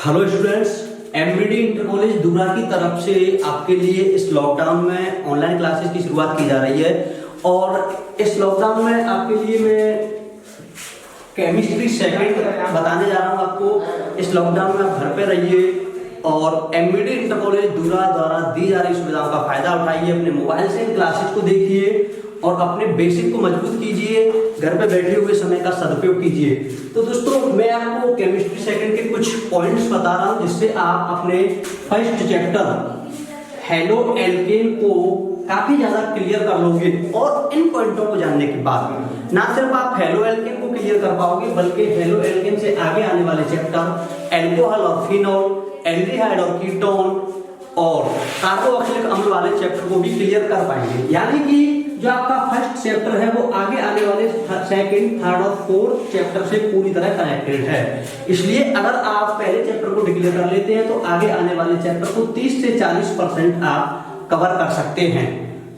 Hello students, MBD inter college Dubra की तरफ से आपके लिए इस लॉकडाउन में ऑनलाइन क्लासेस की शुरुआत की जा रही है। और इस लॉकडाउन में आपके लिए मैं केमिस्ट्री सेकंड बताने जा रहा हूँ आपको। इस लॉकडाउन में आप घर पे रहिए और एमबीडी इंटर कॉलेज दुबरा द्वारा दी जा रही सुविधाओं का फायदा उठाइए। अपने मोबाइल से इन क्लासेस को देखिए और अपने बेसिक को मजबूत कीजिए। घर पे बैठे हुए समय का सदुपयोग कीजिए। तो दोस्तों, मैं आपको केमिस्ट्री सेकंड के कुछ पॉइंट्स बता रहा हूं जिससे आप अपने फर्स्ट चैप्टर हेलो एल्केन को काफी ज्यादा क्लियर कर लोगे। और इन पॉइंटों को जानने के बाद ना सिर्फ आप हेलो एल्केन को क्लियर कर पाओगे बल्कि हेलो एल्केन से आगे आने वाले चैप्टर एल्कोहल और फिनॉल, एल्डिहाइड और कीटोन और कार्बोक्सिलिक अम्ल वाले चैप्टर को भी क्लियर कर पाएंगे। यानी कि जो आपका फर्स्ट चैप्टर है वो आगे आने वाले सेकंड, थर्ड और फोर्थ चैप्टर से पूरी तरह कनेक्टेड है। इसलिए अगर आप पहले चैप्टर को डिक्लेयर कर लेते हैं तो आगे आने वाले चैप्टर को 30 से 40% आप कवर कर सकते हैं।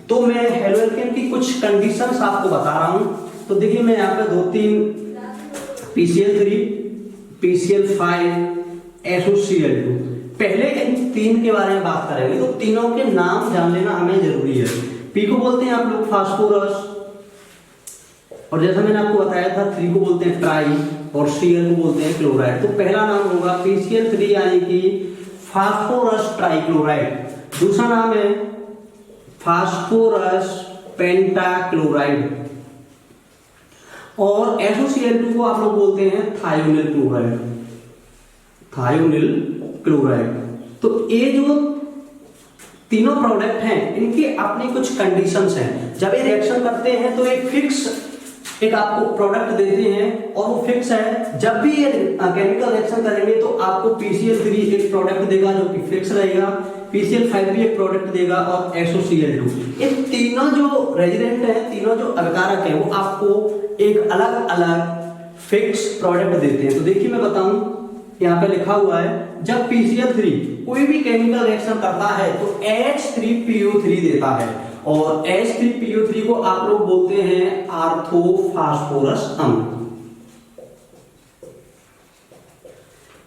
तो मैं हेलो एल्केन की कुछ कंडीशंस आपको बता रहा हूं। तो देखिए, मैं यहाँ पे 2-3 PCl3, PCl5, SOCl2 पहले इन तीन के बारे में बात करेंगे। तो तीनों के नाम जान लेना हमें जरूरी है। पी को बोलते हैं आप लोग फास्फोरस, और जैसा मैंने आपको बताया था 3 को बोलते हैं ट्राई और Cl को बोलते हैं क्लोराइड। तो पहला नाम होगा PCl3 यानी कि फास्फोरस ट्राइक्लोराइड। दूसरा नाम है फास्फोरस पेंटाक्लोराइड और SOCl2 को आप लोग बोलते हैं थायोनिल क्लोराइड। Thionyl chloride. तो ये जो तीनों प्रोडक्ट हैं इनकी अपनी कुछ कंडीशंस हैं। जब ये रिएक्शन करते हैं तो एक फिक्स एक आपको प्रोडक्ट देते हैं और वो फिक्स है। जब भी ये केमिकल रिएक्शन करेंगे तो आपको PCl3 एक प्रोडक्ट देगा जो कि फिक्स रहेगा, PCl5 भी एक प्रोडक्ट देगा और SOCl2। ये तीनों जो रेजिडेंट हैं, तीनों जो अभिकारक हैं, वो आपको एक अलग अलग फिक्स प्रोडक्ट देते हैं। तो देखिए, मैं बताऊं, यहाँ पे लिखा हुआ है जब PCl3 कोई भी केमिकल रिएक्शन करता है तो H3PO3 देता है और H3PO3 को आप लोग बोलते हैं आर्थोफास्फोरस अम्ल।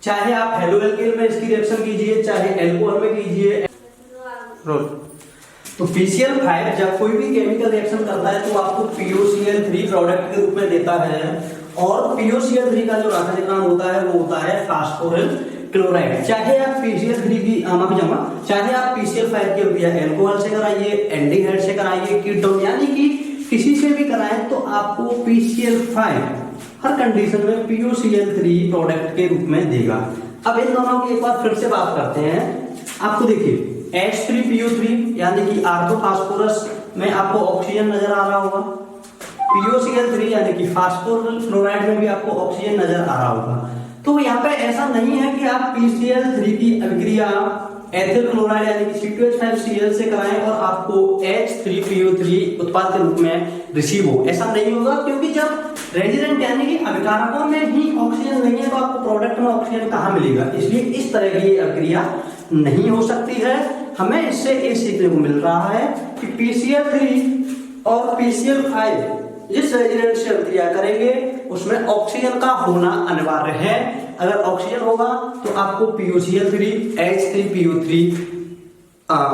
चाहे आप हेलो एल्केन में इसकी रिएक्शन कीजिए, चाहे एल्कोहल में कीजिए। तो PCl5 जब कोई भी केमिकल रिएक्शन करता है तो आपको POCl3 प्रोडक्ट के रूप में देता है और POCl3 का जो रासायनिक नाम होता है वो होता है फास्फोरिल क्लोराइड। चाहे आप PCl3 की चाहे आप PCl5 की या एल्कोहल से कराइए, एल्डिहाइड से कराइए, कीटोन यानी कि किसी से भी कराएं तो आपको PCl5 हर कंडीशन में POCl3 प्रोडक्ट के रूप में देगा। अब इन दोनों की एक बार फिर से बात करते हैं। आपको देखिए H3PO3 यानी कि आर्थोफास्फोरस में आपको ऑक्सीजन नजर आ रहा होगा। POCl3 यानी कि फास्फोरिल क्लोराइड में भी आपको ऑक्सीजन नजर आ रहा होगा। तो यहाँ पे ऐसा नहीं है कि आप PCl3 की अभिक्रिया एथिल क्लोराइड यानी कि C2H5Cl से कराएं और आपको H3PO3 उत्पाद के रूप में रिसीव हो। ऐसा नहीं होगा, क्योंकि जब रेजिडेंट यानी कि अभिकारकों में ही ऑक्सीजन नहीं है तो आपको प्रोडक्ट में ऑक्सीजन कहाँ मिलेगा। इसलिए इस तरह की अभिक्रिया नहीं हो सकती है। हमें इससे ये सीखने को मिल रहा है कि PCl3 और PCl5 जिस रेजिडेंट से अभिक्रिया करेंगे उसमें ऑक्सीजन का होना अनिवार्य है। अगर ऑक्सीजन होगा तो आपको POCl3, H3PO3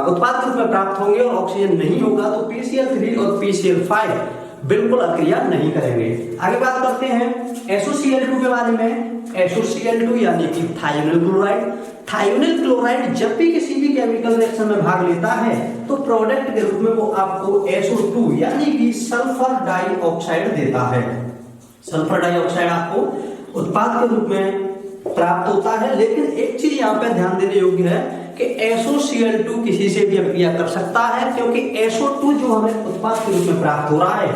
उत्पाद के रूप में प्राप्त होंगे और ऑक्सीजन नहीं होगा तो PCl3 और PCl5 बिल्कुल अभिक्रिया नहीं करेंगे। आगे बात करते हैं SOCl2 के बारे में। SOCl2 यानी कि थायोनिल क्लोराइड। थायोनिल क्लोराइड जब भी किसी भी केमिकल रिएक्शन में भाग लेता है तो प्रोडक्ट के रूप में वो आपको SO2 यानी कि सल्फर डाइऑक्साइड देता है। सल्फर डाइऑक्साइड आपको उत्पाद के रूप में प्राप्त होता है। लेकिन एक चीज यहाँ पे ध्यान देने योग्य है कि SOCl2 किसी से भी अभिक्रिया कर सकता है, क्योंकि SO2 जो हमें उत्पाद के रूप में प्राप्त हो रहा है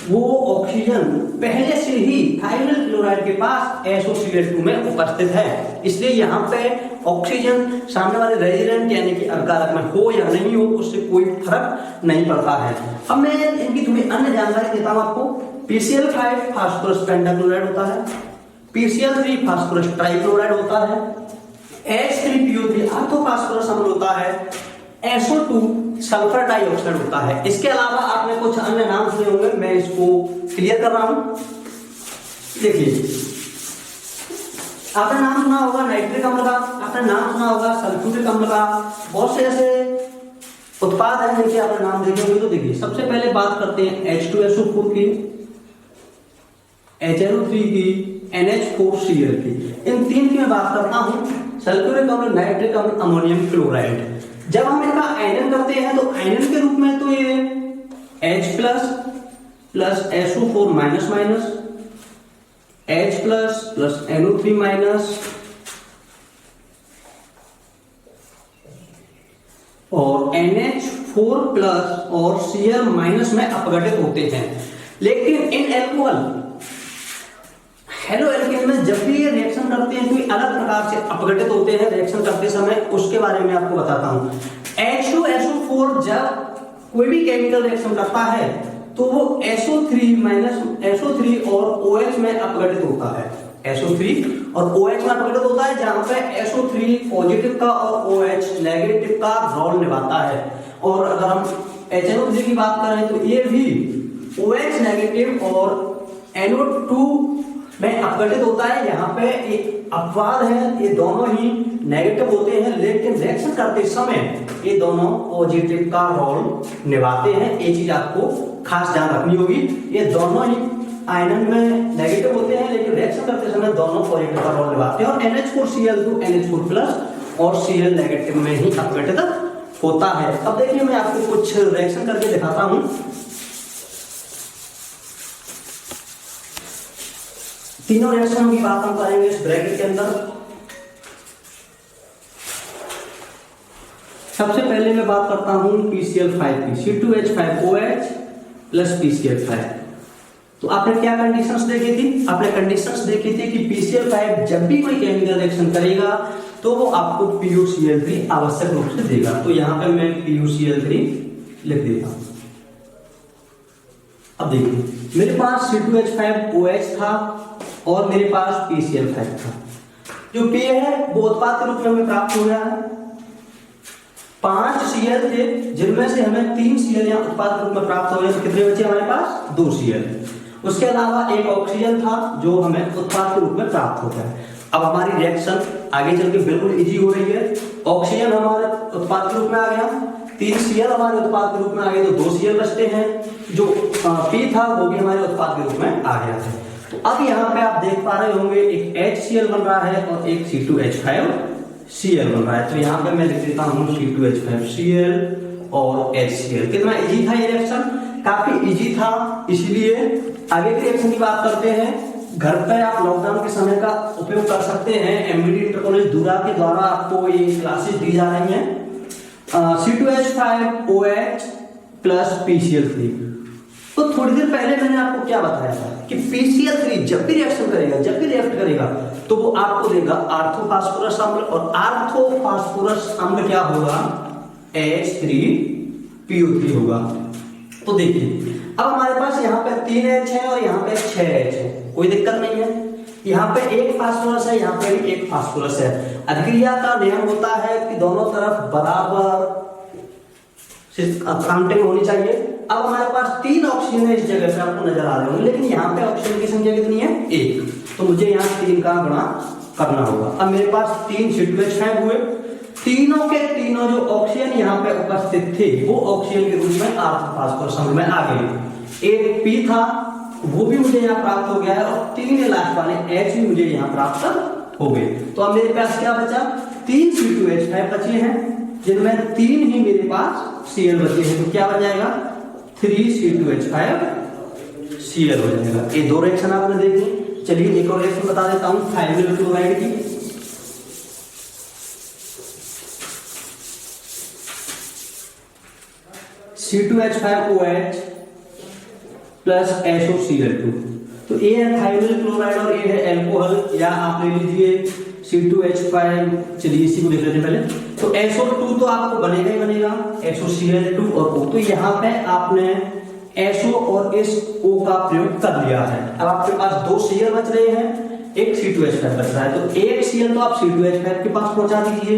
वो ऑक्सीजन पहले से ही थायोनिल क्लोराइड के पास SOCl2 में उपस्थित है। इसलिए यहाँ पे ऑक्सीजन सामने वाले रेजिडेंट यानी कि अभिकारक में हो या नहीं हो उससे कोई फर्क नहीं पड़ता है। अब मैं इनकी थोड़ी अन्य जानकारी देता हूँ आपको। PCl5 फास्फोरस पेंटाक्लोराइड होता है, PCl3 फास्फोरस ट्राइक्लोराइड होता है, H3PO3 आर्थोफास्फोरस अम्ल होता है, SO2 सल्फर डाइऑक्साइड होता है। इसके अलावा आपने कुछ अन्य नाम सुने होंगे, मैं इसको क्लियर कर रहा हूं। देखिए, आपने नाम सुना होगा नाइट्रिक अम्ल का, आपने नाम सुना होगा सल्फ्यूरिक अम्ल का, बहुत से ऐसे उत्पाद हैं जिनके आपने नाम देखे होंगे। तो देखिए सबसे पहले बात करते हैं H2SO4 की, HNO3 की, NH4Cl की। इन तीन की मैं बात करता हूं, सल्फ्यूरिक अम्ल, नाइट्रिक अम्ल, अमोनियम क्लोराइड। जब हम इनका आयनन करते हैं तो आयनन के रूप में तो ये H plus SO4 minus minus, H plus NO3 minus और NH4 प्लस और Cl माइनस में अपघटित होते हैं। लेकिन इन एल्कोहल हेलो एल्केन में जब भी ये रिएक्शन करते हैं तो ये अलग प्रकार से अपघटित होते हैं रिएक्शन करते समय, उसके बारे में आपको बताता हूं। H2SO4 जब कोई भी केमिकल रिएक्शन करता है तो वो SO3 और OH में अपघटित होता है। SO3 और OH में अपघटित होता है, जहां पे SO3 पॉजिटिव का और OH नेगेटिव का रोल निभाता है। और अगर हम HNO3 की बात करें तो ये भी OH नेगेटिव और NO2 में अपघटित होता है। यहाँ पे एक अपवाद है, ये दोनों ही नेगेटिव होते हैं, लेकिन रिएक्शन करते समय ये दोनों पॉजिटिव का रोल निभाते हैं। ये चीज आपको खास ध्यान रखनी होगी। ये दोनों ही आयनन में नेगेटिव होते हैं, लेकिन रिएक्शन करते समय दोनों पॉजिटिव का रोल निभाते हैं। और NH4Cl2 NH4 प्लस और Cl नेगेटिव में ही अपघटित होता है। अब देखिए मैं आपको कुछ रिएक्शन करके दिखाता हूं। तीनों रिएक्शन की बात हम करेंगे इस ब्रैकेट के अंदर। सबसे पहले मैं बात करता हूं PCl5 की, C2H5OH प्लस PCl5। तो आपने क्या कंडीशंस देखी थी? आपने कंडीशंस देखी थी कि PCl5 जब भी कोई केमिकल रिएक्शन करेगा तो वो आपको PuCl3 आवश्यक रूप से देगा। तो यहां पे मैं PuCl3 लिख देता हूं। अब देखिए मेरे पास C2H5OH था और मेरे पास PCl5 था। जो P है वो उत्पाद के रूप में हमें प्राप्त हो गया है। 5 Cl थे जिनमें से हमें 3 Cl यहाँ उत्पाद के रूप में प्राप्त हो गए। तो कितने बचे हमारे पास? 2 Cl। उसके अलावा एक ऑक्सीजन था जो हमें उत्पाद के रूप में प्राप्त हो गया। अब हमारी रिएक्शन आगे चल के बिल्कुल इजी हो रही है। ऑक्सीजन हमारे उत्पाद के रूप में आ गया, 3 Cl हमारे उत्पाद के रूप में आ गए, तो 2 Cl बचते हैं। जो P था वो भी हमारे उत्पाद के रूप में आ गया है। तो अब यहाँ पे आप देख पा रहे होंगे एक HCl बन रहा है और एक C2H5Cl बन रहा है। तो यहाँ पे मैं लिख देता हूँ C2H5Cl और HCl। कितना इजी था ये रिएक्शन? काफी इजी था। इसलिए आगे की रिएक्शन की बात करते हैं। घर पे आप लॉकडाउन के समय का उपयोग कर सकते हैं। MBD इंटर कॉलेज दूरा के द्वारा आपको ये क्लासेस दी जा रही हैं। C2H5OH plus PCl3। तो थोड़ी देर पहले मैंने आपको क्या बताया था कि PCl3 जब भी रिएक्शन करेगा, जब भी रिएक्ट करेगा तो वो आपको देगा आर्थोफास्फोरस अम्ल। और आर्थोफास्फोरस अम्ल क्या होगा? H3PO3 होगा। तो देखिए अब हमारे पास यहाँ पे 3H है और यहाँ पे 6H है, कोई दिक्कत नहीं है। यहाँ पे एक फास्फोरस है, यहाँ पे भी एक फास्फोरस है। अभिक्रिया का नियम होता है कि दोनों तरफ बराबर काउंटिंग होनी चाहिए। अब हमारे पास 3 ऑक्सीजन है इस जगह पे, आपको नजर आ रहे होंगे, लेकिन यहाँ पे ऑक्सीजन की संख्या कितनी है? 1। तो मुझे यहाँ 3 का गुणा करना होगा। अब मेरे पास 3 C2H5 हुए, तीनों के तीनों जो ऑक्सीजन यहाँ पे उपस्थित थे वो ऑक्सीजन के रूप में आर्थोफास्फोरस अम्ल में आ गए। एक P था वो भी मुझे यहाँ प्राप्त हो गया है और 3 लास्ट वाले H भी मुझे यहाँ प्राप्त हो गए। तो अब मेरे पास क्या बचा? 3 C2H5 बचे हैं जिनमें 3 ही मेरे पास Cl बचे हैं। तो क्या बन जाएगा? 3 C2H5Cl हो जाएगा। ये 2 रिएक्शन आपने देखी। चलिए एक और रिएक्शन बता देता हूं थाइमिल क्लोराइड की। C2H5OH plus SOCl2। तो ये है थाइमिल क्लोराइड और ये है एल्कोहल, या आप ले लीजिए C2H5। चलिए इसी को लिख लेते पहले। तो SO2 तो आपको बनेगा ही बनेगा, SOCl2 और O। तो यहाँ पे आपने SO और इस O का प्रयोग कर लिया है। अब आपके पास 2 Cl बच रहे हैं, एक C2H5 बच रहा है। तो एक Cl तो आप C2H5 के पास पहुंचा दीजिए,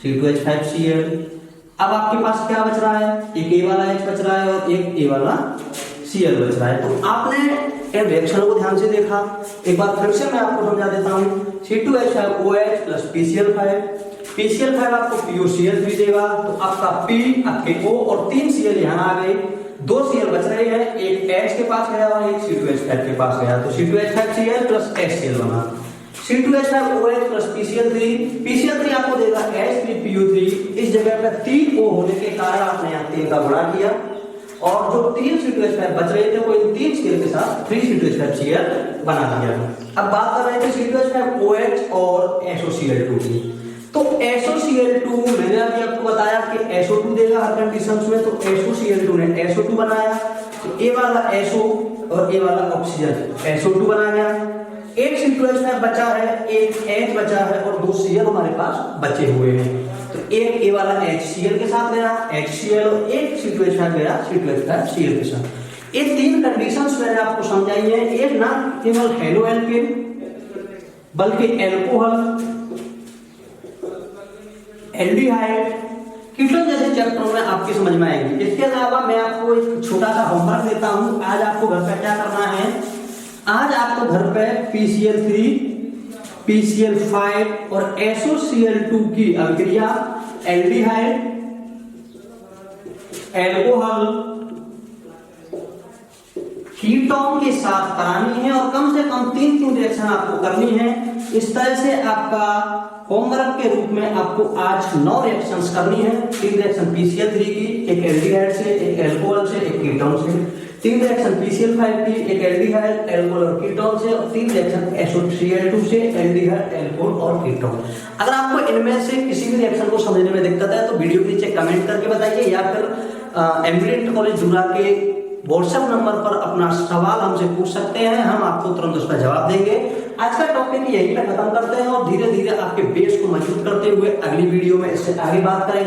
C2H5Cl। अब आपके पास क्या बच रहा है? एक A वाला H बच रहा है और एक A वाला Cl बच रहा है। तो आपने इन रिएक्शनों को ध्यान से देखा। एक बार फिर से मैं आपको समझा देता हूँ। C2H5OH प्लस PCl5, PCl5 आपको PuCl3 देगा, तो आपका P, आपके O और 3 Cl यहाँ आ गए, 2 Cl बच रहे हैं, एक H के पास गया और एक C2H5 के पास गया, तो C2H5Cl प्लस HCl बना। C2H5OH प्लस PCl3 आपको देगा H3PU3, इस जगह पे 3 O होने के कारण आपने यहाँ 3 का गुणा किया और जो 3 C2H5 बच रहे थे वो इन 3 Cl के साथ 3 C2H5Cl बना दिया। अब बात कर रहे थे C2H5OH और SOCl2 की, तो SOCl2 मैंने अभी आपको बताया कि SO2 देगा हर कंडीशंस में, तो SOCl2 ने SO2 बनाया, तो ए वाला SO और ए वाला ऑक्सीजन SO2 बना गया। एक C2H5 बचा है, एक H बचा है और 2 Cl हमारे पास बचे हुए हैं, तो एक ए वाला HCl के साथ गया HCl और एक C2H5 गया C2H5Cl के साथ। ये 3 कंडीशंस मैंने आपको समझाई है। एक ना केवल हेलो एल्केन बल्कि एल्कोहल, एल्डिहाइड, कीटोन जैसे चैप्टरों में आपकी समझ में आएगी। इसके अलावा मैं आपको एक छोटा सा होमवर्क देता हूं। आज आपको घर पे क्या करना है, आज आपको घर पे PCl3, PCl5 और SOCl2 की अभिक्रिया एल्डिहाइड, एल्कोहल, कीटोन के साथ करानी है और कम से कम 3 रिएक्शन आपको करनी है। इस तरह से आपका होमवर्क के रूप में आपको आज 9 रिएक्शंस करनी है। 3 रिएक्शन PCl3 की, एक एल्डिहाइड से, एक एल्कोहल से, एक कीटोन से, 3 रिएक्शन PCl5 की, एक एल्डिहाइड, एल्कोहल और कीटोन से, और 3 रिएक्शन SOCl2 से, एल्डिहाइड, एल्कोहल और कीटोन। अगर आपको इनमें से किसी भी रिएक्शन को समझने में दिक्कत है तो वीडियो के नीचे कमेंट करके बताइए, या फिर एमबीएड कॉलेज जुरा के व्हाट्सएप नंबर पर अपना सवाल हमसे पूछ सकते हैं, हम आपको तुरंत उसका जवाब देंगे। आज का टॉपिक यही पे खत्म करते हैं और धीरे धीरे आपके बेस को मजबूत करते हुए अगली वीडियो में इससे आगे बात करेंगे।